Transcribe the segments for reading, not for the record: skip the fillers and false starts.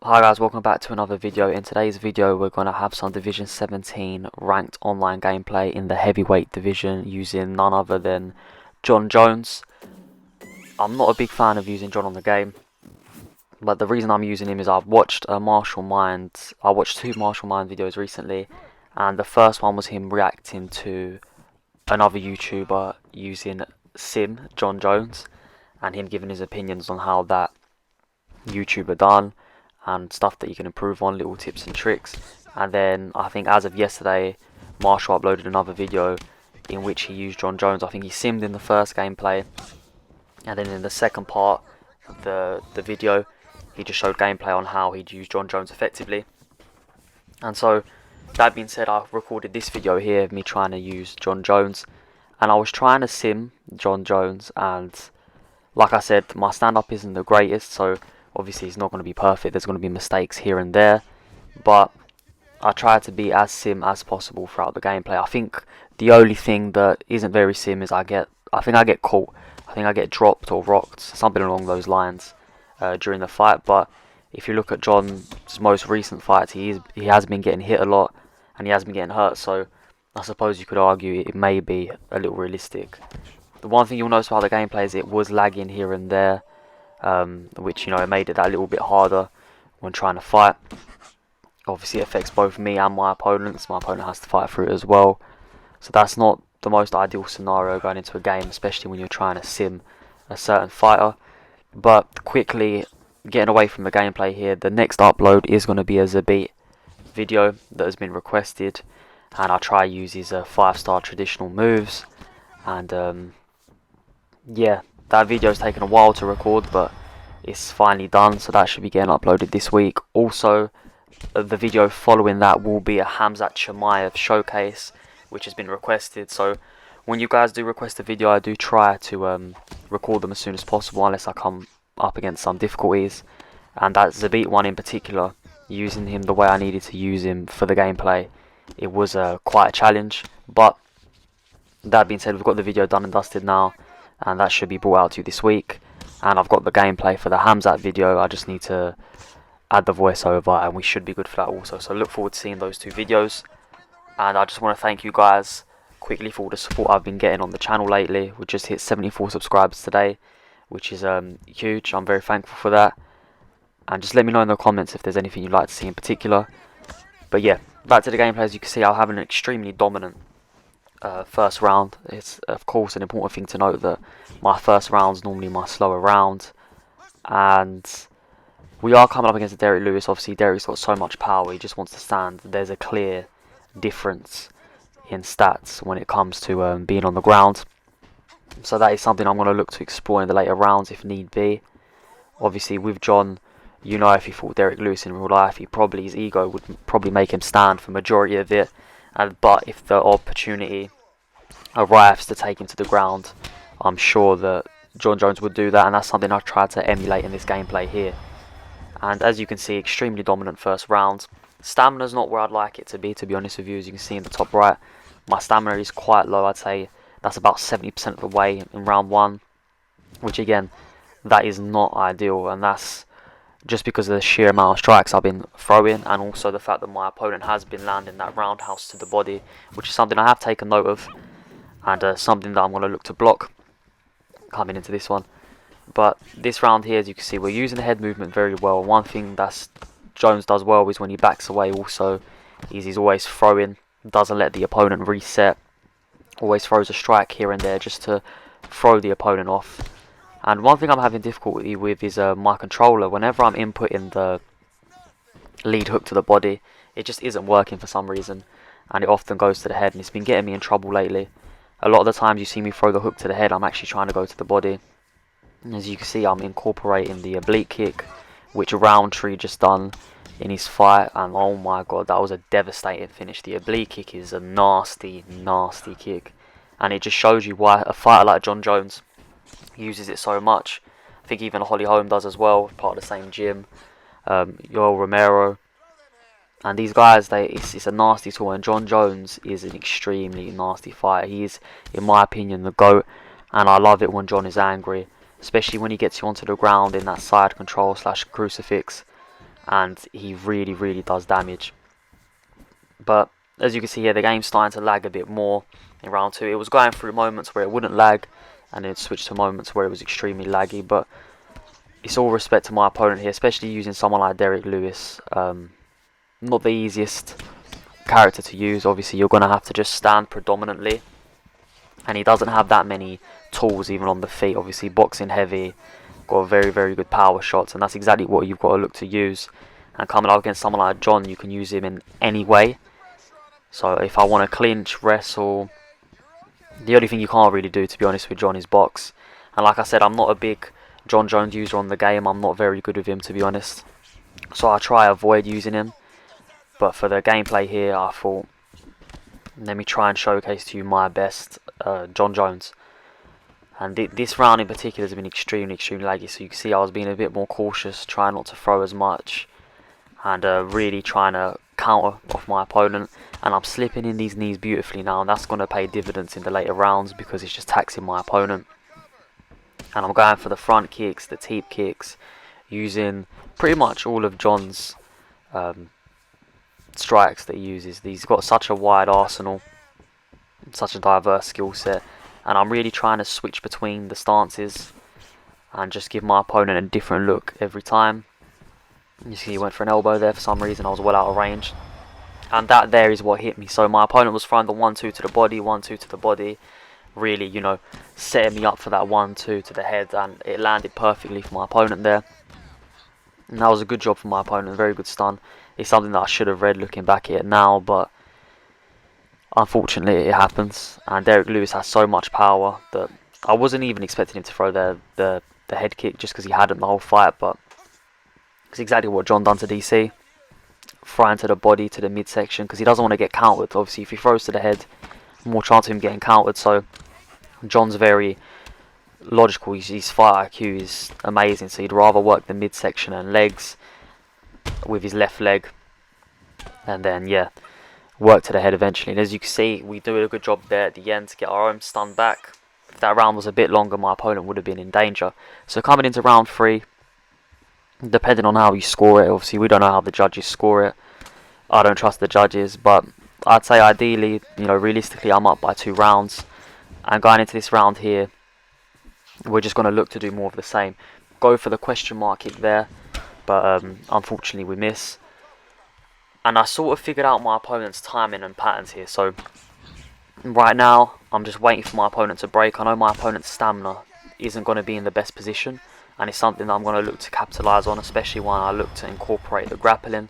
Hi guys, welcome back to another video. In today's video we're going to have some Division 17 ranked online gameplay in the heavyweight division using none other than Jon Jones. I'm not a big fan of using Jon on the game, but the reason I'm using him is I watched two Martial Mind videos recently, and the first one was him reacting to another YouTuber using Jon Jones, and him giving his opinions on how that YouTuber done and stuff that you can improve on, little tips and tricks. And then I think as of yesterday, Marshall uploaded another video in which he used Jon Jones. I think he simmed in the first gameplay, and then in the second part of the video he just showed gameplay on how he'd use Jon Jones effectively. And so that being said, I recorded this video here of me trying to use Jon Jones, and I was trying to sim Jon Jones, and like I said, my stand-up isn't the greatest, so obviously it's not going to be perfect. There's going to be mistakes here and there, but I try to be as sim as possible throughout the gameplay. I think the only thing that isn't very sim is I think I get caught. I think I get dropped or rocked, something along those lines, during the fight. But if you look at Jon's most recent fights, he has been getting hit a lot, and he has been getting hurt. So I suppose you could argue it may be a little realistic. The one thing you'll notice about the gameplay is it was lagging here and there, which, it made it that little bit harder when trying to fight. Obviously it affects both me and my opponents. My opponent has to fight through it as well, so that's not the most ideal scenario going into a game, especially when you're trying to sim a certain fighter. But quickly getting away from the gameplay here, the next upload is going to be a Zabit video that has been requested, and I'll try to use his 5-star traditional moves. And yeah, that video's taken a while to record, but it's finally done, so that should be getting uploaded this week. Also, the video following that will be a Hamzat Chimaev showcase, which has been requested. So when you guys do request a video, I do try to record them as soon as possible, unless I come up against some difficulties. And that Zabit one in particular, using him the way I needed to use him for the gameplay, it was quite a challenge. But that being said, we've got the video done and dusted now, and that should be brought out to you this week. And I've got the gameplay for the Hamzat video. I just need to add the voiceover, and we should be good for that also. So look forward to seeing those two videos. And I just want to thank you guys quickly for all the support I've been getting on the channel lately. We just hit 74 subscribers today, which is huge. I'm very thankful for that. And just let me know in the comments if there's anything you'd like to see in particular. But yeah, back to the gameplay. As you can see, I'll have an extremely dominant first round. It's of course an important thing to note that my first round's normally my slower round, and we are coming up against Derek Lewis. Obviously Derek's got so much power, he just wants to stand. There's a clear difference in stats when it comes to being on the ground, so that is something I'm going to look to explore in the later rounds if need be. Obviously with Jon, if he fought Derek Lewis in real life, his ego would probably make him stand for majority of it. But if the opportunity arrives to take him to the ground, I'm sure that Jon Jones would do that, and that's something I tried to emulate in this gameplay here. And as you can see, extremely dominant first round. Stamina's not where I'd like it to be honest with you. As you can see in the top right, my stamina is quite low. I'd say that's about 70% of the way in round 1, which again, that is not ideal, and that's just because of the sheer amount of strikes I've been throwing, and also the fact that my opponent has been landing that roundhouse to the body, which is something I have taken note of, and something that I'm going to look to block coming into this one. But this round here, as you can see, we're using the head movement very well. One thing that Jones does well is when he backs away also, he's always throwing, doesn't let the opponent reset, always throws a strike here and there just to throw the opponent off. And one thing I'm having difficulty with is my controller. Whenever I'm inputting the lead hook to the body, it just isn't working for some reason, and it often goes to the head, and it's been getting me in trouble lately. A lot of the times you see me throw the hook to the head, I'm actually trying to go to the body. And as you can see, I'm incorporating the oblique kick, which Roundtree just done in his fight, and oh my god, that was a devastating finish. The oblique kick is a nasty, nasty kick, and it just shows you why a fighter like Jon Jones uses it so much. I think even Holly Holm does as well, part of the same gym. Yoel Romero, and these guys, it's a nasty tool, and Jon Jones is an extremely nasty fighter. He is, in my opinion, the GOAT, and I love it when Jon is angry, especially when he gets you onto the ground in that side control / crucifix, and he really does damage. But as you can see here, the game's starting to lag a bit more in round 2. It was going through moments where it wouldn't lag, and then it switched to moments where it was extremely laggy. But it's all respect to my opponent here, especially using someone like Derek Lewis. Not the easiest character to use. Obviously, you're going to have to just stand predominantly, and he doesn't have that many tools even on the feet. Obviously, boxing heavy, got very good power shots, and that's exactly what you've got to look to use. And coming up against someone like Jon, you can use him in any way. So if I want to clinch, wrestle, the only thing you can't really do, to be honest, with Jon is box. And like I said, I'm not a big Jon Jones user on the game. I'm not very good with him, to be honest. So I try to avoid using him. But for the gameplay here, I thought, let me try and showcase to you my best Jon Jones. And this round in particular has been extremely laggy. So you can see I was being a bit more cautious, trying not to throw as much, and really trying to counter off my opponent. And I'm slipping in these knees beautifully now, and that's going to pay dividends in the later rounds because it's just taxing my opponent. And I'm going for the front kicks, the teep kicks, using pretty much all of Jon's strikes that he uses. He's got such a wide arsenal, such a diverse skill set, and I'm really trying to switch between the stances and just give my opponent a different look every time. You see he went for an elbow there for some reason. I was well out of range, and that there is what hit me. So my opponent was throwing the 1-2 to the body, 1-2 to the body, really, you know, setting me up for that 1-2 to the head, and it landed perfectly for my opponent there. And that was a good job for my opponent, very good stun. It's something that I should have read looking back at it now, but unfortunately it happens. And Derek Lewis has so much power that I wasn't even expecting him to throw the head kick just because he hadn't the whole fight, but it's exactly what Jon done to DC. Throwing to the body, to the midsection, because he doesn't want to get countered. Obviously, if he throws to the head, more chance of him getting countered. So Jon's very logical. His fight IQ is amazing. So he'd rather work the midsection and legs with his left leg, and then yeah, work to the head eventually. And as you can see, we do a good job there at the end to get our own stun back. If that round was a bit longer, my opponent would have been in danger. So coming into round 3, depending on how you score it, obviously we don't know how the judges score it. I don't trust the judges, but I'd say ideally, you know, realistically, I'm up by 2 rounds. And going into this round here, we're just going to look to do more of the same. Go for the question mark kick there, but unfortunately we miss. And I sort of figured out my opponent's timing and patterns here. So right now, I'm just waiting for my opponent to break. I know my opponent's stamina isn't going to be in the best position, and it's something that I'm going to look to capitalise on, especially when I look to incorporate the grappling.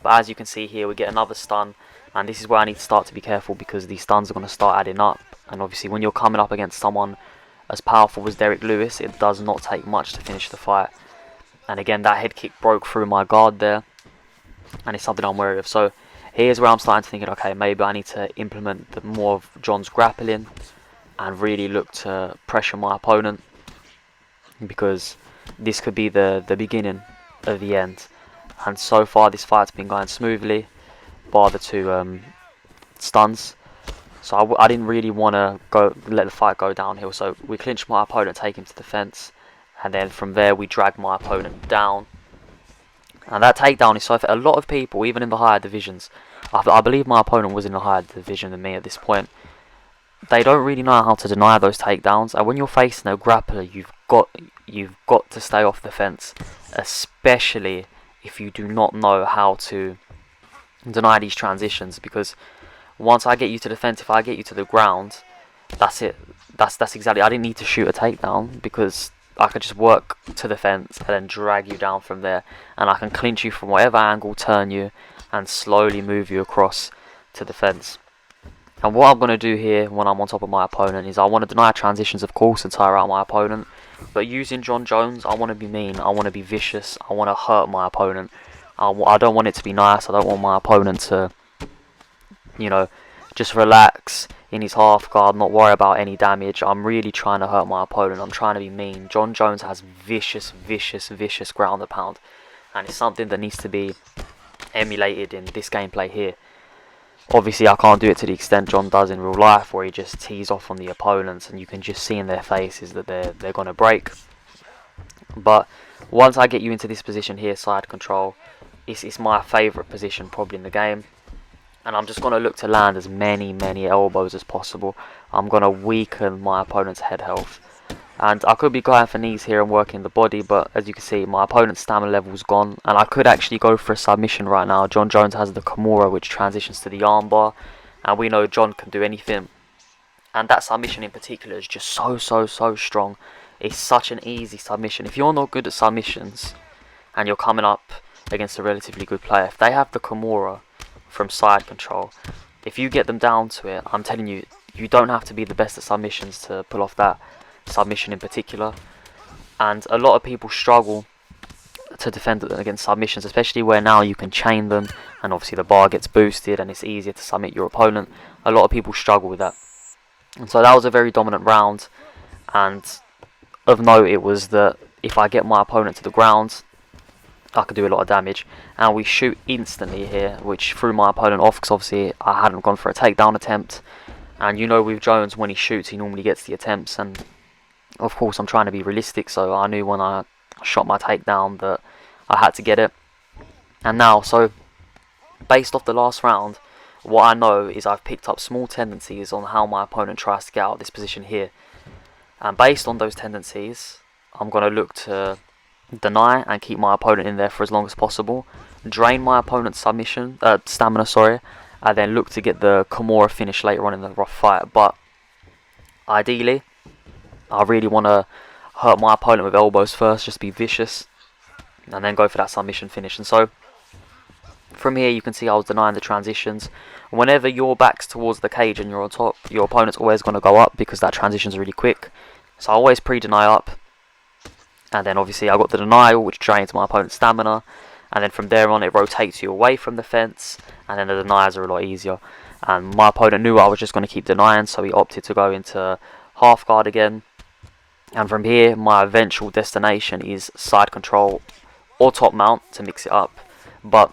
But as you can see here, we get another stun, and this is where I need to start to be careful, because these stuns are going to start adding up. And obviously when you're coming up against someone as powerful as Derek Lewis, it does not take much to finish the fight. And again, that head kick broke through my guard there, and it's something I'm wary of. So here's where I'm starting to think, okay, maybe I need to implement more of Jon's grappling and really look to pressure my opponent, because this could be the beginning of the end. And so far this fight's been going smoothly, bar the 2 stuns. So I didn't really want to let the fight go downhill. So we clinched my opponent, take him to the fence, and then from there we dragged my opponent down. And that takedown is so for a lot of people, even in the higher divisions. I believe my opponent was in a higher division than me at this point. They don't really know how to deny those takedowns, and when you're facing a grappler, you've got to stay off the fence, especially if you do not know how to deny these transitions. Because once I get you to the fence, if I get you to the ground, that's it. That's exactly. I didn't need to shoot a takedown, because I could just work to the fence and then drag you down from there, and I can clinch you from whatever angle, turn you, and slowly move you across to the fence. And what I'm going to do here when I'm on top of my opponent is I want to deny transitions, of course, and tire out my opponent. But using Jon Jones, I want to be mean, I want to be vicious, I want to hurt my opponent. I don't want it to be nice. I don't want my opponent to, you know, just relax in his half guard, not worry about any damage. I'm really trying to hurt my opponent. I'm trying to be mean. Jon Jones has vicious ground and pound, and it's something that needs to be emulated in this gameplay here. Obviously I can't do it to the extent Jon does in real life, where he just tees off on the opponents and you can just see in their faces that they're going to break. But once I get you into this position here, side control, it's my favourite position probably in the game. And I'm just going to look to land as many elbows as possible. I'm going to weaken my opponent's head health. And I could be going for knees here and working the body, but as you can see, my opponent's stamina level's gone. And I could actually go for a submission right now. Jon Jones has the Kimura, which transitions to the armbar. And we know Jon can do anything. And that submission in particular is just so strong. It's such an easy submission. If you're not good at submissions, and you're coming up against a relatively good player, if they have the Kimura from side control, if you get them down to it, I'm telling you, you don't have to be the best at submissions to pull off that submission in particular. And a lot of people struggle to defend against submissions, especially where now you can chain them and obviously the bar gets boosted and it's easier to submit your opponent. A lot of people struggle with that, and so that was a very dominant round. And of note, it was that if I get my opponent to the ground, I could do a lot of damage. And we shoot instantly here, which threw my opponent off because obviously I hadn't gone for a takedown attempt. And you know, with Jones, when he shoots, he normally gets the attempts. And of course, I'm trying to be realistic, so I knew when I shot my takedown that I had to get it. And now, so based off the last round, what I know is I've picked up small tendencies on how my opponent tries to get out of this position here. And based on those tendencies, I'm going to look to deny and keep my opponent in there for as long as possible, drain my opponent's stamina, and then look to get the Kimura finish later on in the rough fight. But ideally, I really want to hurt my opponent with elbows first, just be vicious, and then go for that submission finish. And so from here you can see I was denying the transitions. Whenever your back's towards the cage and you're on top, your opponent's always going to go up because that transition's really quick. So I always pre-deny up. And then obviously I got the denial, which drains my opponent's stamina. And then from there on it rotates you away from the fence. And then the deniers are a lot easier. And my opponent knew I was just going to keep denying, so he opted to go into half guard again. And from here, my eventual destination is side control or top mount to mix it up. But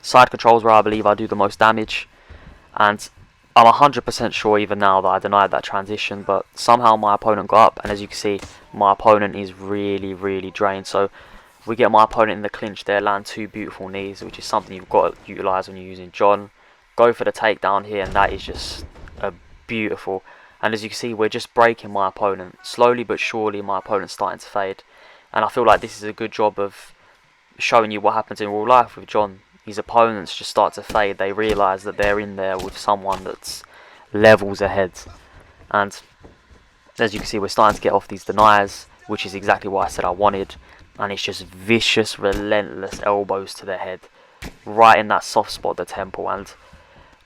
side control is where I believe I do the most damage. And I'm 100% sure even now that I denied that transition, but somehow my opponent got up, and as you can see, my opponent is really drained. So we get my opponent in the clinch there, land two beautiful knees, which is something you've got to utilise when you're using Jon. Go for the takedown here, and that is just a beautiful. And as you can see, we're just breaking my opponent. Slowly but surely, my opponent's starting to fade. And I feel like this is a good job of showing you what happens in real life with Jon. His opponents just start to fade. They realise that they're in there with someone that's levels ahead. And as you can see, we're starting to get off these deniers, which is exactly what I said I wanted. And it's just vicious, relentless elbows to the head, right in that soft spot, the temple. And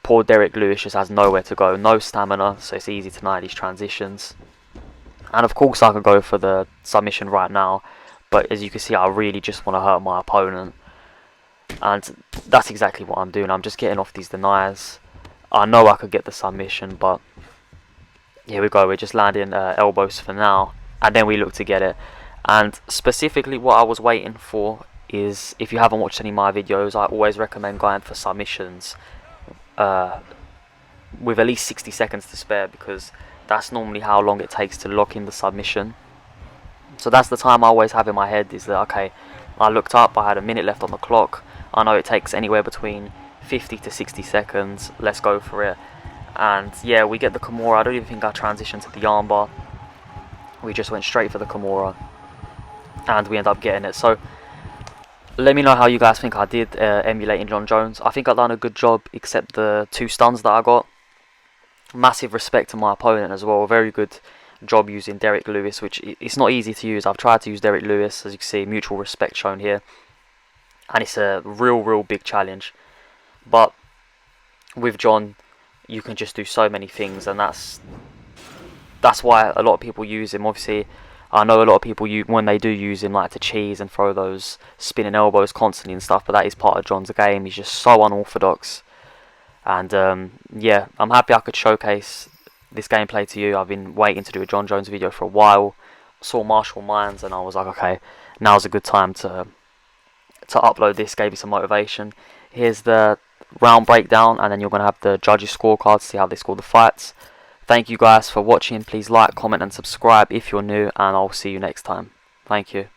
poor Derek Lewis just has nowhere to go, no stamina, so it's easy to deny these transitions. And of course I could go for the submission right now, but as you can see, I really just want to hurt my opponent. And that's exactly what I'm doing. I'm just getting off these deniers. I know I could get the submission, but here we go. We're just landing elbows for now, and then we look to get it. And specifically what I was waiting for is, if you haven't watched any of my videos, I always recommend going for submissions with at least 60 seconds to spare, because that's normally how long it takes to lock in the submission. So that's the time I always have in my head, is that okay, I looked up, I had a minute left on the clock, I know it takes anywhere between 50 to 60 seconds, let's go for it. And yeah, we get the Kimura. I don't even think I transitioned to the armbar, we just went straight for the Kimura and we end up getting it. So let me know how you guys think I did emulating Jon Jones. I think I've done a good job, except the two stuns that I got. Massive respect to my opponent as well. Very good job using Derek Lewis, which it's not easy to use. I've tried to use Derek Lewis, as you can see, mutual respect shown here. And it's a real big challenge. But with Jon, you can just do so many things, and that's why a lot of people use him. Obviously, I know a lot of people, when they do use him, like to cheese and throw those spinning elbows constantly and stuff, but that is part of Jon's game. He's just so unorthodox. And yeah, I'm happy I could showcase this gameplay to you. I've been waiting to do a Jon Jones video for a while. Saw Martial Minds and I was like, okay, now's a good time to upload this. Gave me some motivation. Here's the round breakdown, and then you're going to have the judges' scorecard to see how they score the fights. Thank you guys for watching. Please like, comment and subscribe if you're new, and I'll see you next time. Thank you.